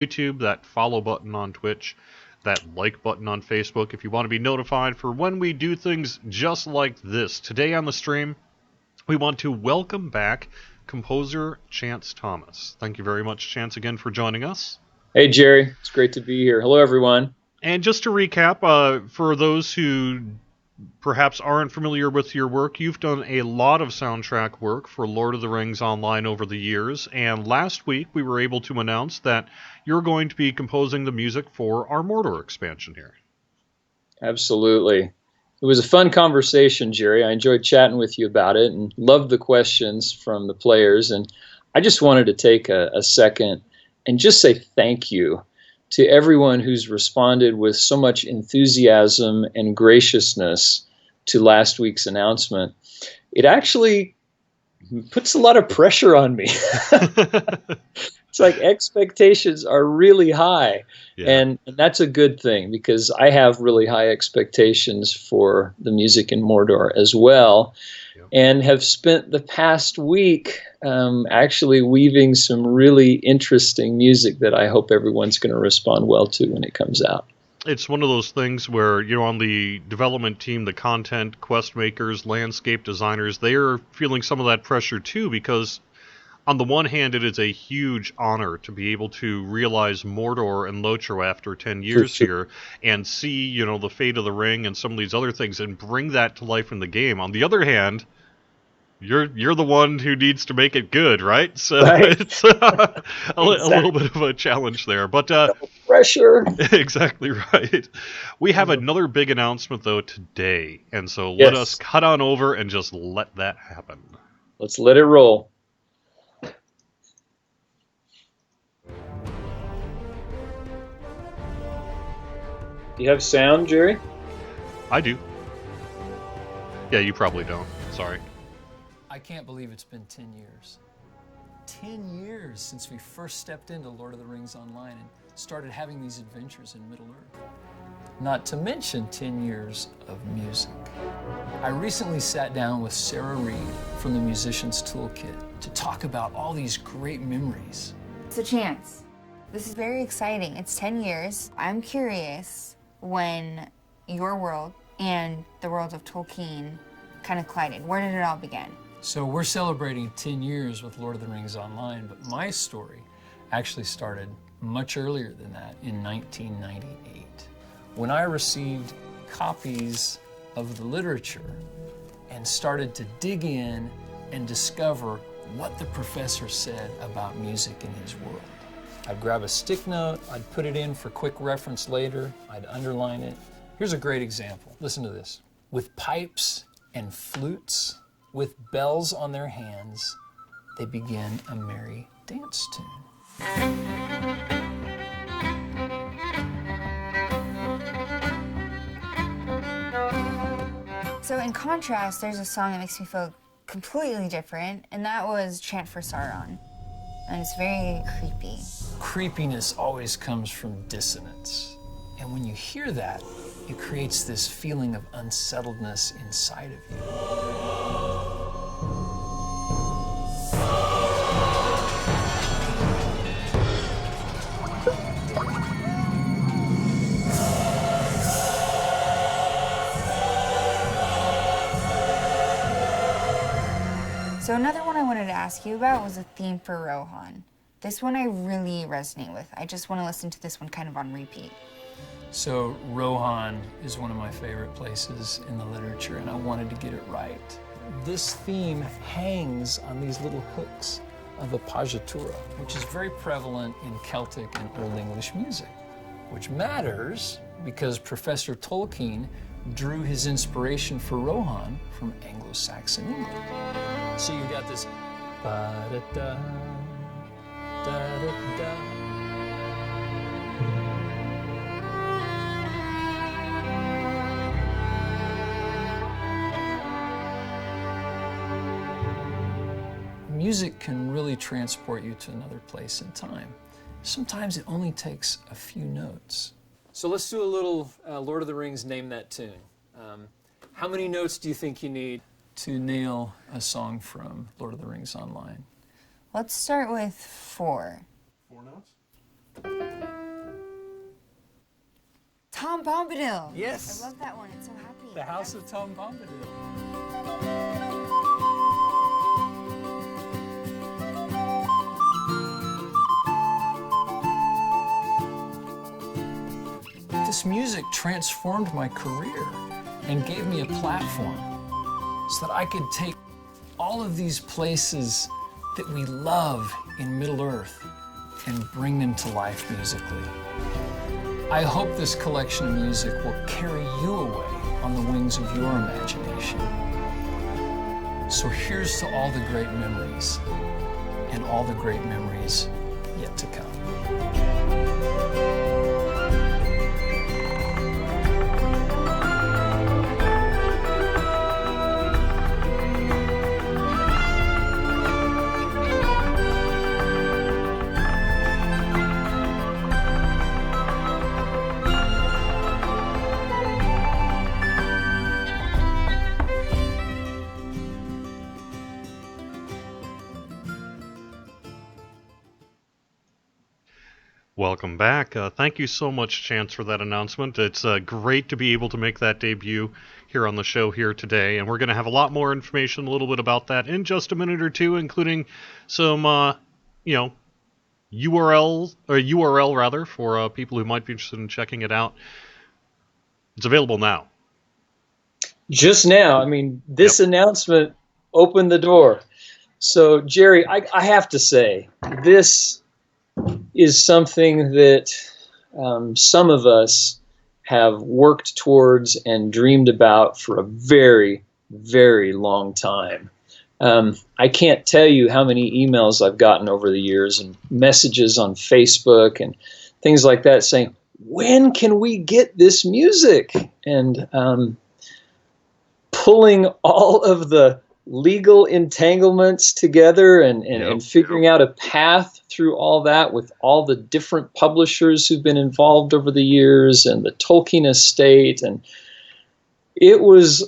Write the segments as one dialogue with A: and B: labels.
A: YouTube, that follow button on Twitch, that like button on Facebook if you want to be notified for when we do things just like this. Today on the stream, we want to welcome back composer Chance Thomas. Thank you very much, Chance, again for joining us.
B: Hey, Jerry. It's great to be here. Hello, everyone.
A: And just to recap, for those who perhaps aren't familiar with your work, you've done a lot of soundtrack work for Lord of the Rings Online over the years, and last week we were able to announce that you're going to be composing the music for our Mordor expansion here.
B: Absolutely. It was a fun conversation, Jerry. I enjoyed chatting with you about it and loved the questions from the players. And I just wanted to take a second and just say thank you to everyone who's responded with so much enthusiasm and graciousness to last week's announcement. It actually puts a lot of pressure on me. It's like expectations are really high.
A: Yeah.
B: And that's a good thing because I have really high expectations for the music in Mordor as well.
A: Yep.
B: And have spent the past week actually weaving some really interesting music that I hope everyone's going to respond well to when it comes out.
A: It's one of those things where, on the development team, the content, quest makers, landscape designers, they are feeling some of that pressure too, because on the one hand, it is a huge honor to be able to realize Mordor and LOTRO after 10 years here and see, the fate of the ring and some of these other things and bring that to life in the game. On the other hand, you're the one who needs to make it good, right? So
B: right.
A: It's a little bit of a challenge there. But
B: pressure.
A: Exactly right. We have another big announcement, though, today. And so let us cut on over and just let that happen.
B: Let's let it roll. Do you have sound, Jerry?
A: I do. Yeah, you probably don't. Sorry.
C: I can't believe it's been 10 years. 10 years since we first stepped into Lord of the Rings Online and started having these adventures in Middle-earth. Not to mention 10 years of music. I recently sat down with Sarah Reed from the Musician's Toolkit to talk about all these great memories.
D: It's a chance. This is very exciting. It's 10 years. I'm curious when your world and the world of Tolkien kind of collided. Where did it all begin?
C: So we're celebrating 10 years with Lord of the Rings Online, but my story actually started much earlier than that in 1998, when I received copies of the literature and started to dig in and discover what the professor said about music in his world. I'd grab a stick note, I'd put it in for quick reference later, I'd underline it. Here's a great example. Listen to this. With pipes and flutes, with bells on their hands, they begin a merry dance tune.
D: So in contrast, there's a song that makes me feel completely different, and that was Chant for Sauron. And it's very creepy.
C: Creepiness always comes from dissonance. And when you hear that, it creates this feeling of unsettledness inside of you.
D: So another one I wanted to ask you about was a theme for Rohan. This one I really resonate with. I just want to listen to this one kind of on repeat.
C: So Rohan is one of my favorite places in the literature, and I wanted to get it right. This theme hangs on these little hooks of appoggiatura, which is very prevalent in Celtic and Old English music, which matters because Professor Tolkien drew his inspiration for Rohan from Anglo-Saxon England. So you've got this ba-da-da, da-da-da. Music can really transport you to another place in time. Sometimes it only takes a few notes. So let's do a little Lord of the Rings Name That Tune. How many notes do you think you need to nail a song from Lord of the Rings Online?
D: Let's start with 4.
A: 4 notes?
D: Tom Bombadil.
C: Yes.
D: I love that one. It's so happy.
C: The House of Tom Bombadil. This music transformed my career and gave me a platform so that I could take all of these places that we love in Middle Earth and bring them to life musically. I hope this collection of music will carry you away on the wings of your imagination. So here's to all the great memories and all the great memories yet to come.
A: Welcome back. Thank you so much, Chance, for that announcement. It's great to be able to make that debut here on the show here today, and we're going to have a lot more information, a little bit about that in just a minute or two, including some, URL rather, for people who might be interested in checking it out. It's available now.
B: Just now. I mean, this announcement opened the door. So, Jerry, I have to say, this is something that some of us have worked towards and dreamed about for a very, very long time. I can't tell you how many emails I've gotten over the years and messages on Facebook and things like that saying, when can we get this music? And pulling all of the legal entanglements together and figuring out a path through all that with all the different publishers who've been involved over the years and the Tolkien estate. And it was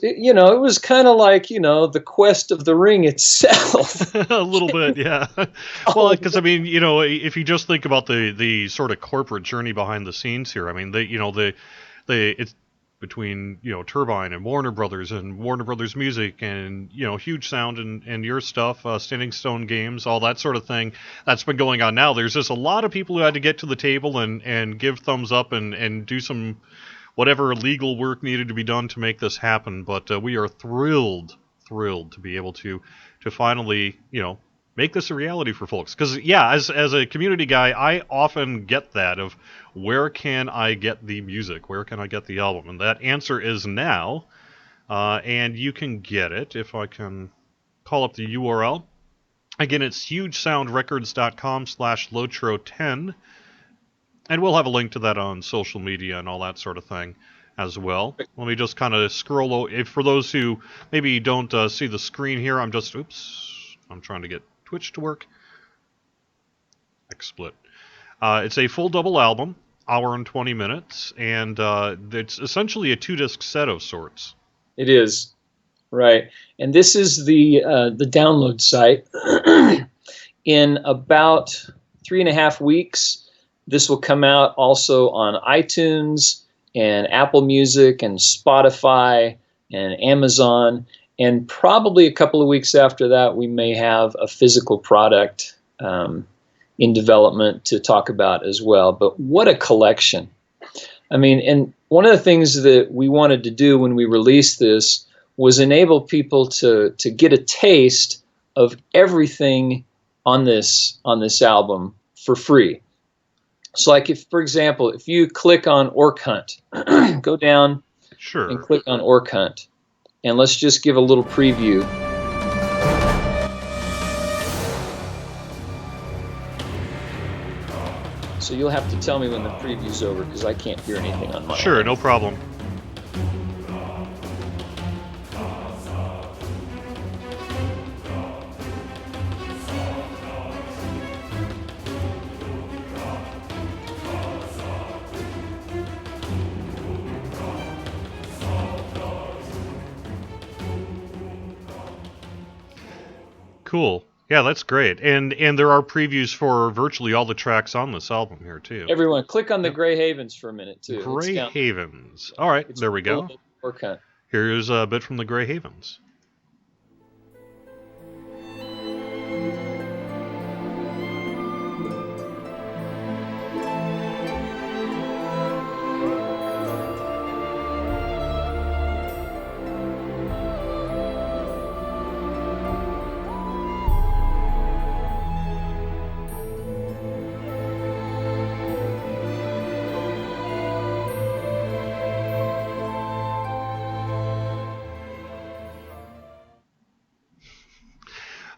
B: kind of like, the quest of the ring itself.
A: A little bit, yeah. Well, because, I mean, if you just think about the sort of corporate journey behind the scenes here, I mean, it's between Turbine and Warner Brothers Music and Huge Sound and your stuff, Standing Stone Games, all that sort of thing that's been going on now. There's just a lot of people who had to get to the table and give thumbs up and do some whatever legal work needed to be done to make this happen. But we are thrilled to be able to finally make this a reality for folks. Because as a community guy, I often get that of, where can I get the music? Where can I get the album? And that answer is now. And you can get it if I can call up the URL. Again, it's hugesoundrecords.com/LOTRO10. And we'll have a link to that on social media and all that sort of thing as well. Let me just kind of scroll over. For those who maybe don't see the screen here, I'm trying to get Twitch to work. XSplit. It's a full double album, hour and 20 minutes, and it's essentially a 2-disc set of sorts.
B: It is, right. And this is the download site. In about 3.5 weeks, this will come out also on iTunes and Apple Music and Spotify and Amazon. And probably a couple of weeks after that, we may have a physical product in development to talk about as well. But what a collection. I mean, and one of the things that we wanted to do when we released this was enable people to get a taste of everything on this album for free. So like, if, for example, if you click on Orc Hunt, go down and click on Orc Hunt, and let's just give a little preview. So you'll have to tell me when the preview's over, because I can't hear anything on mine.
A: Sure, no problem. Cool. Yeah, that's great. And there are previews for virtually all the tracks on this album here too.
B: Everyone, click on the
A: Yep.
B: Grey Havens for a minute too. It's
A: Grey
B: down.
A: Havens. All right,
B: It's
A: there we
B: full
A: go.
B: of work hunt.
A: Here's a bit from the Grey Havens.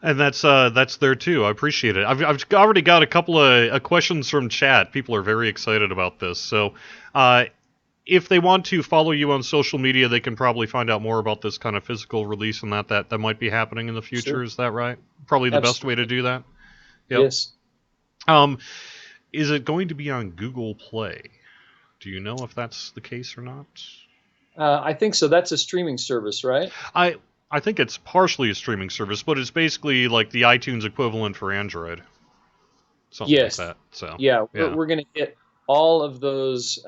A: And that's there too. I appreciate it. I've already got a couple of questions from chat. People are very excited about this. So, if they want to follow you on social media, they can probably find out more about this kind of physical release and that might be happening in the future.
B: Sure.
A: Is that right? Probably the best way to do that. Yep.
B: Yes.
A: Is it going to be on Google Play? Do you know if that's the case or not?
B: I think so. That's a streaming service, right?
A: I think it's partially a streaming service, but it's basically like the iTunes equivalent for Android. Something
B: Yes.
A: like that. So
B: Yeah, we're going to get all of those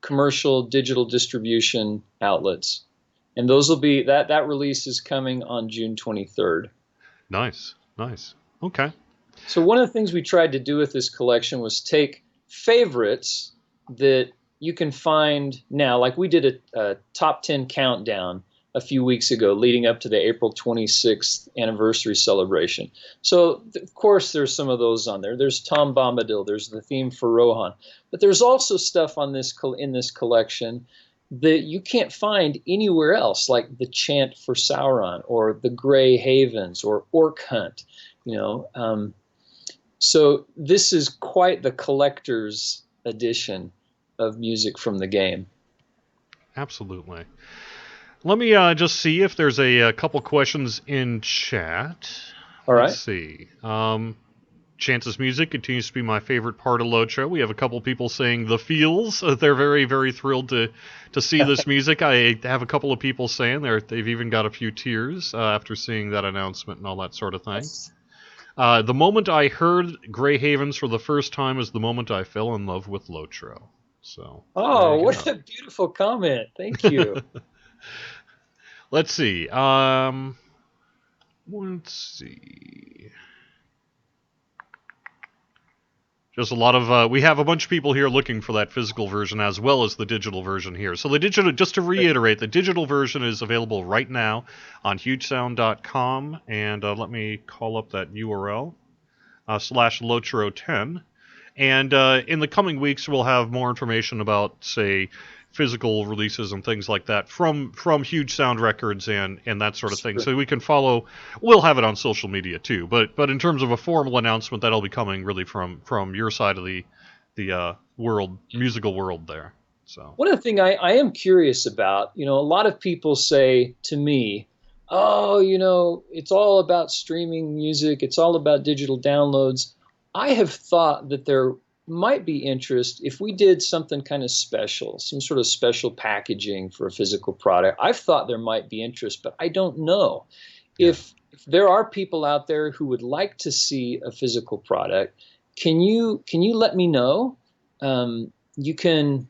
B: commercial digital distribution outlets, and those will be that release is coming on June 23rd.
A: Nice. Okay.
B: So one of the things we tried to do with this collection was take favorites that you can find now, like we did a top 10 countdown a few weeks ago leading up to the April 26th anniversary celebration. So, of course, there's some of those on there. There's Tom Bombadil. There's the theme for Rohan. But there's also stuff on in this collection that you can't find anywhere else, like the Chant for Sauron or the Grey Havens or Orc Hunt. So this is quite the collector's edition of music from the game.
A: Absolutely. Let me just see if there's a couple questions in chat.
B: All right.
A: Let's see. Chance's music continues to be my favorite part of LOTRO. We have a couple people saying the feels. They're very, very thrilled to see this music. I have a couple of people saying they've even got a few tears after seeing that announcement and all that sort of thing. The moment I heard Grey Havens for the first time is the moment I fell in love with LOTRO. So.
B: Oh, what a beautiful comment! Thank you.
A: Let's see. Just a lot of we have a bunch of people here looking for that physical version as well as the digital version here. So the digital, just to reiterate, the digital version is available right now on hugesound.com, and let me call up that URL /Lotro10. And in the coming weeks, we'll have more information about, say, physical releases and things like that from Huge Sound Records and that sort of thing. So we can follow. We'll have it on social media too. But in terms of a formal announcement, that'll be coming really from your side of the musical world there. So
B: one of the things I am curious about, a lot of people say to me, "Oh, it's all about streaming music. It's all about digital downloads." I have thought that there might be interest if we did something kind of special, some sort of special packaging for a physical product. I've thought there might be interest, but I don't know.
A: Yeah.
B: If there are people out there who would like to see a physical product, can you let me know? You can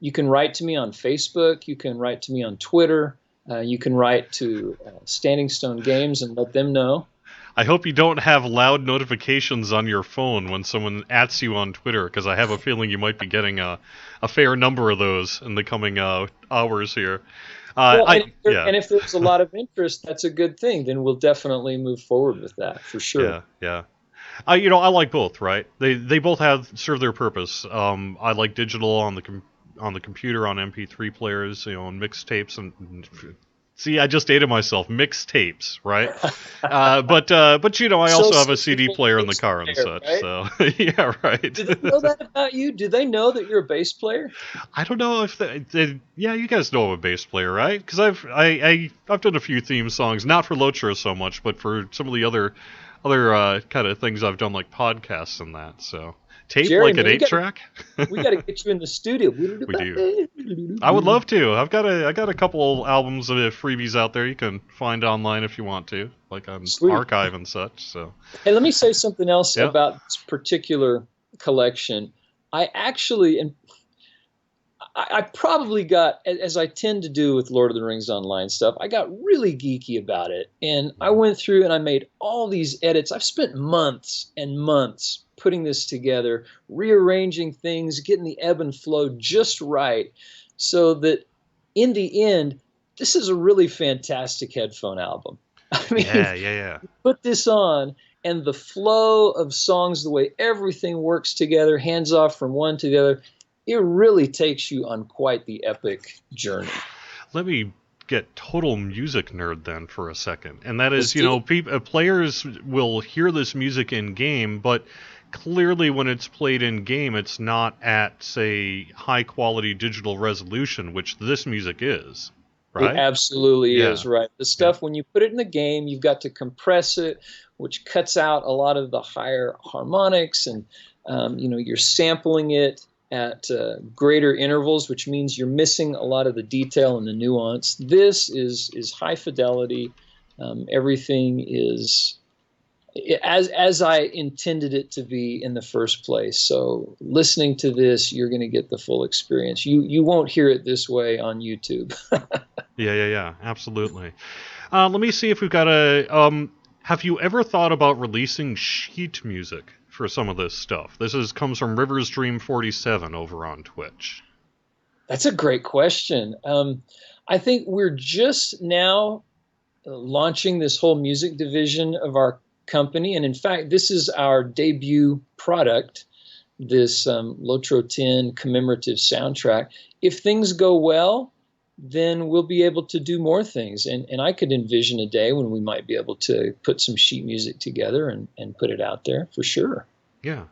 B: write to me on Facebook. You can write to me on Twitter. You can write to Standing Stone Games and let them know.
A: I hope you don't have loud notifications on your phone when someone @s you on Twitter, because I have a feeling you might be getting a fair number of those in the coming hours here.
B: And if there's a lot of interest, that's a good thing. Then we'll definitely move forward with that for sure.
A: Yeah. I like both, right? They both serve their purpose. I like digital on the computer on MP3 players, and mixtapes and. See, I just dated myself. Mixtapes, right? But I also have a CD player in the car and such.
B: Right?
A: So yeah, right.
B: Do they know that about you? Do they know that you're a bass player?
A: I don't know if you guys know I'm a bass player, right? Because I've done a few theme songs, not for LOTRO so much, but for some of the other kind of things I've done, like podcasts and that. So Tape
B: Jerry,
A: like an
B: man,
A: 8-track?
B: we got to get you in the studio.
A: We do. I would love to. I got a couple albums of freebies out there you can find online if you want to, like on
B: Sweet.
A: Archive and such. So.
B: Hey, let me say something else
A: Yeah.
B: about this particular collection. I actually, and I probably got, as I tend to do with Lord of the Rings Online stuff, I got really geeky about it. And I went through and I made all these edits. I've spent months and months putting this together, rearranging things, getting the ebb and flow just right, so that in the end, this is a really fantastic headphone album. I mean,
A: Yeah.
B: put this on, and the flow of songs, the way everything works together, hands off from one to the other, it really takes you on quite the epic journey.
A: Let me get total music nerd then for a second. And that is,
B: Let's do
A: players will hear this music in game, but clearly when it's played in game, it's not at, say, high quality digital resolution, which this music is, right?
B: It absolutely
A: Yeah.
B: is, right? The stuff, when you put it in the game, you've got to compress it, which cuts out a lot of the higher harmonics, and you're sampling it at greater intervals, which means you're missing a lot of the detail and the nuance. This is high fidelity. Everything is as I intended it to be in the first place. So listening to this, you're going to get the full experience. You won't hear it this way on YouTube.
A: Yeah, absolutely. Let me see if we've got a. Have you ever thought about releasing sheet music for some of this stuff? This comes from Rivers Dream 47 over on Twitch.
B: That's a great question. I think we're just now launching this whole music division of our company, and in fact, this is our debut product, this LOTRO 10 commemorative soundtrack. If things go well, then we'll be able to do more things, and I could envision a day when we might be able to put some sheet music together and put it out there for sure.
A: Yeah.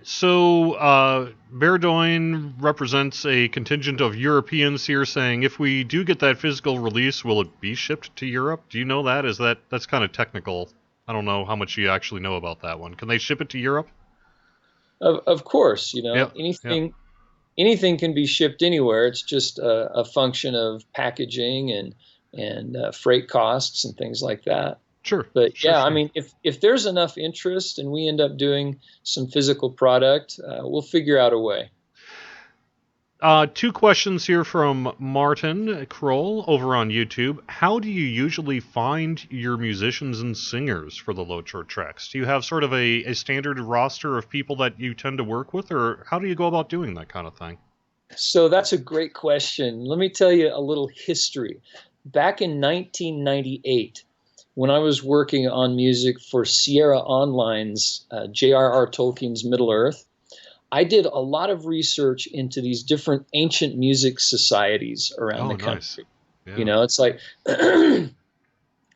A: So Verdoin represents a contingent of Europeans here, saying if we do get that physical release, will it be shipped to Europe? Do you know that? That's kind of technical? I don't know how much you actually know about that one. Can they ship it to Europe?
B: Of course,
A: Yeah.
B: Anything can be shipped anywhere. It's just a function of packaging and freight costs and things like that.
A: Sure.
B: But
A: sure.
B: I mean, if there's enough interest and we end up doing some physical product, we'll figure out a way.
A: 2 questions here from Martin Kroll over on YouTube. How do you usually find your musicians and singers for the LOTRO tracks? Do you have sort of a standard roster of people that you tend to work with, or how do you go about doing that kind of thing?
B: So that's a great question. Let me tell you a little history. Back in 1998, when I was working on music for Sierra Online's J.R.R. Tolkien's Middle-earth, I did a lot of research into these different ancient music societies around the country.
A: Nice.
B: Yeah. It's like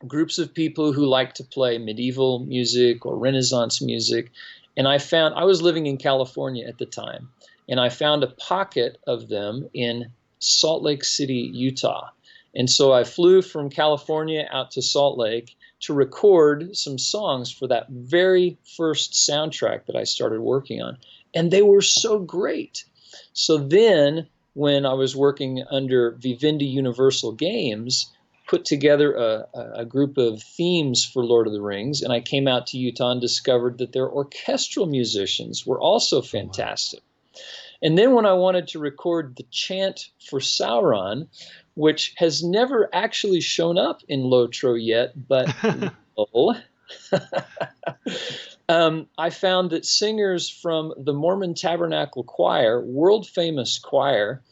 B: groups of people who like to play medieval music or Renaissance music. And I was living in California at the time, and I found a pocket of them in Salt Lake City, Utah. And so I flew from California out to Salt Lake to record some songs for that very first soundtrack that I started working on. And they were so great. So then when I was working under Vivendi Universal Games, put together a group of themes for Lord of the Rings, and I came out to Utah and discovered that their orchestral musicians were also fantastic. Wow. And then when I wanted to record the chant for Sauron, which has never actually shown up in LOTRO yet, but I found that singers from the Mormon Tabernacle Choir, world famous choir,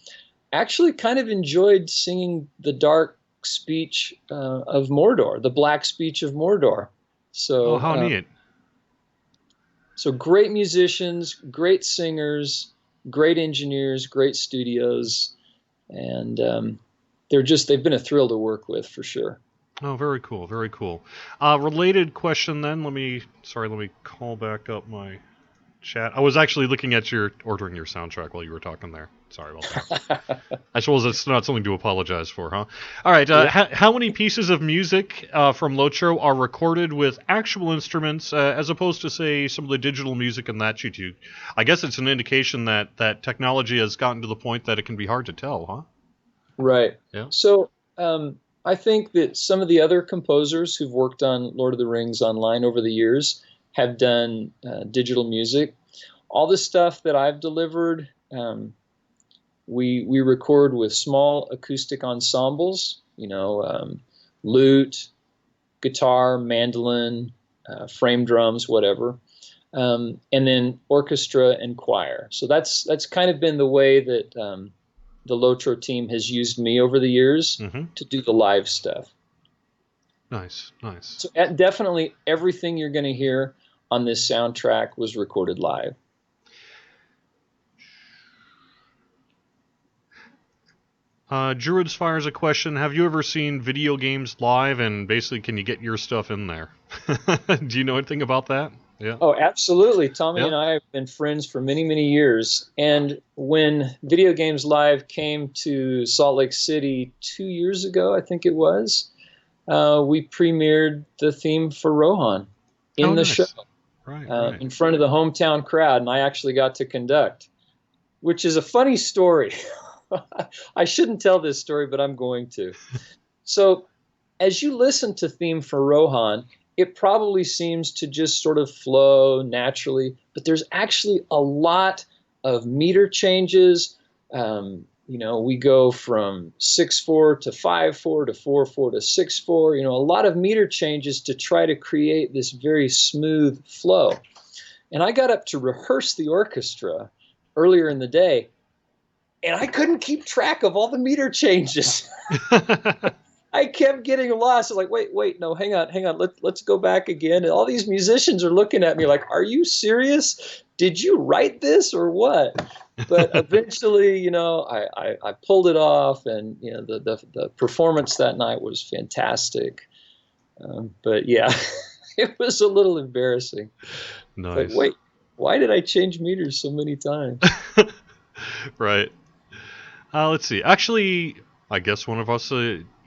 B: actually kind of enjoyed singing the dark speech of Mordor, the black speech of Mordor. So,
A: how neat.
B: So great musicians, great singers, great engineers, great studios, and they've been a thrill to work with for sure.
A: Oh, very cool, very cool. Related question then. Let me call back up my chat. I was actually looking at ordering your soundtrack while you were talking there. Sorry about that. I suppose it's not something to apologize for, huh? All right. How many pieces of music from LOTRO are recorded with actual instruments, as opposed to, say, some of the digital music and that you do? I guess it's an indication that technology has gotten to the point that it can be hard to tell, huh?
B: Right.
A: Yeah.
B: So I think that some of the other composers who've worked on Lord of the Rings Online over the years have done digital music. All the stuff that I've delivered, we record with small acoustic ensembles, lute, guitar, mandolin, frame drums, whatever, and then orchestra and choir. So that's kind of been the way that the LOTRO team has used me over the years to do the live stuff.
A: Nice, nice.
B: So definitely everything you're going to hear on this soundtrack was recorded live.
A: Druids fires a question. Have you ever seen video games live, and basically can you get your stuff in there? Do you know anything about that? Yeah.
B: Oh, absolutely. Tommy and I have been friends for many, many years. And when Video Games Live came to Salt Lake City 2 years ago, I think it was, we premiered the theme for Rohan in the show.
A: Right.
B: In front of the hometown crowd, and I actually got to conduct, which is a funny story. I shouldn't tell this story, but I'm going to. So as you listen to Theme for Rohan, it probably seems to just sort of flow naturally, but there's actually a lot of meter changes. We go from 6/4 to 5/4 to 4/4 to 6/4, a lot of meter changes to try to create this very smooth flow. And I got up to rehearse the orchestra earlier in the day, and I couldn't keep track of all the meter changes. I kept getting lost. I was like, wait, no, hang on. Let's go back again. And all these musicians are looking at me like, are you serious? Did you write this or what? But eventually, I pulled it off, and the performance that night was fantastic. But yeah, it was a little embarrassing.
A: Nice.
B: Like, wait, why did I change meters so many times?
A: Right. Let's see. Actually, I guess one of us,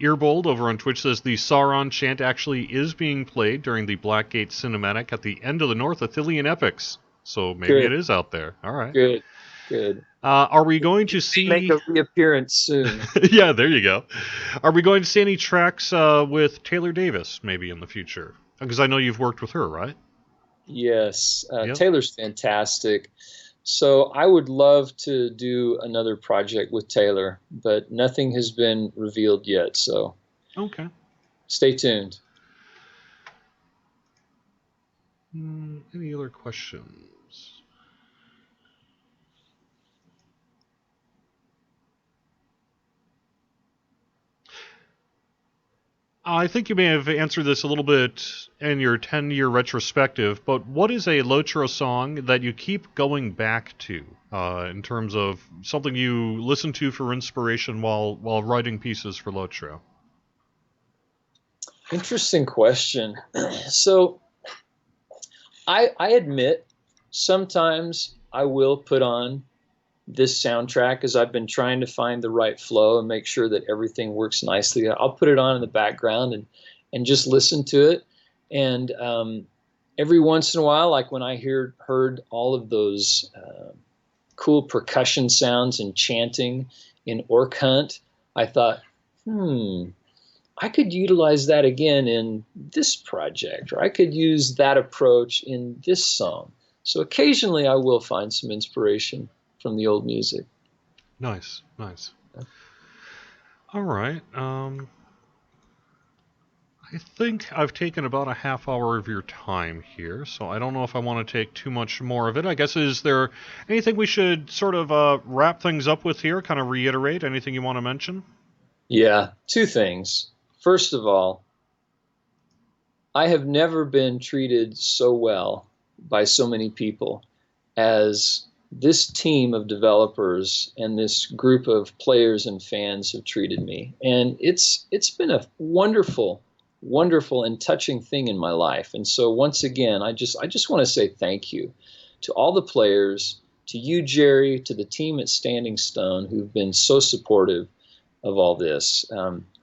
A: Earbold over on Twitch, says the Sauron chant actually is being played during the Blackgate cinematic at the end of the North Athelian epics. So maybe it is out there. All right.
B: Good.
A: Are we going to see...
B: Make a reappearance soon.
A: Yeah, there you go. Are we going to see any tracks with Taylor Davis maybe in the future? Because I know you've worked with her, right?
B: Yes.
A: Yep.
B: Taylor's fantastic. So I would love to do another project with Taylor, but nothing has been revealed yet. So
A: okay,
B: stay tuned.
A: Any other questions? I think you may have answered this a little bit in your 10-year retrospective, but what is a LOTRO song that you keep going back to in terms of something you listen to for inspiration while writing pieces for LOTRO?
B: Interesting question. So I admit sometimes I will put on this soundtrack as I've been trying to find the right flow and make sure that everything works nicely. I'll put it on in the background and just listen to it. And every once in a while, like when I heard all of those cool percussion sounds and chanting in Orc Hunt, I thought, I could utilize that again in this project, or I could use that approach in this song. So occasionally I will find some inspiration from the old music.
A: Nice. All right. I think I've taken about a half hour of your time here, so I don't know if I want to take too much more of it. I guess, is there anything we should sort of wrap things up with here, kind of reiterate? Anything you want to mention?
B: Yeah, two things. First of all, I have never been treated so well by so many people as this team of developers and this group of players and fans have treated me. And it's been a wonderful and touching thing in my life. And so once again, I just want to say thank you. to all the players, to you, Jerry, to the team at Standing Stone who've been so supportive of all this.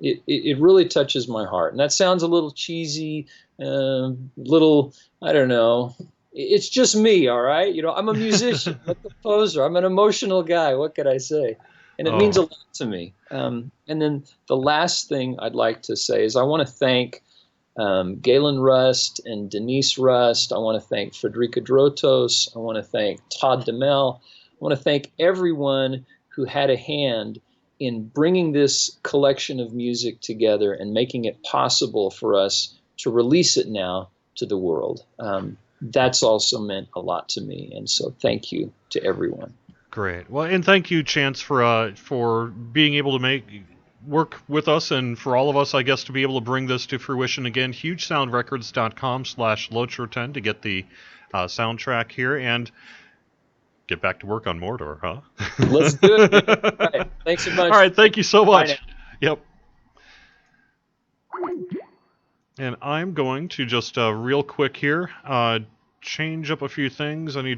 B: It really touches my heart. And that sounds a little cheesy, little, I don't know. It's just me, all right? You know, I'm a musician, I'm a composer, I'm an emotional guy. What could I say? And it means a lot to me. And then the last thing I'd like to say is I want to thank Galen Rust and Denise Rust. I want to thank Frederica Drotos. I want to thank Todd DeMel. I want to thank everyone who had a hand in bringing this collection of music together and making it possible for us to release it now to the world. That's also meant a lot to me, and so thank you to everyone.
A: Great. Well, and thank you, Chance, for being able to work with us, and for all of us, I guess, to be able to bring this to fruition again. HugeSoundRecords.com/LOTRO10 to get the soundtrack here, and get back to work on Mordor, huh?
B: Let's do it. All right. Thanks a bunch.
A: All right, thank you so much.
B: Bye
A: Yep. And I'm going to just real quick here change up a few things. I need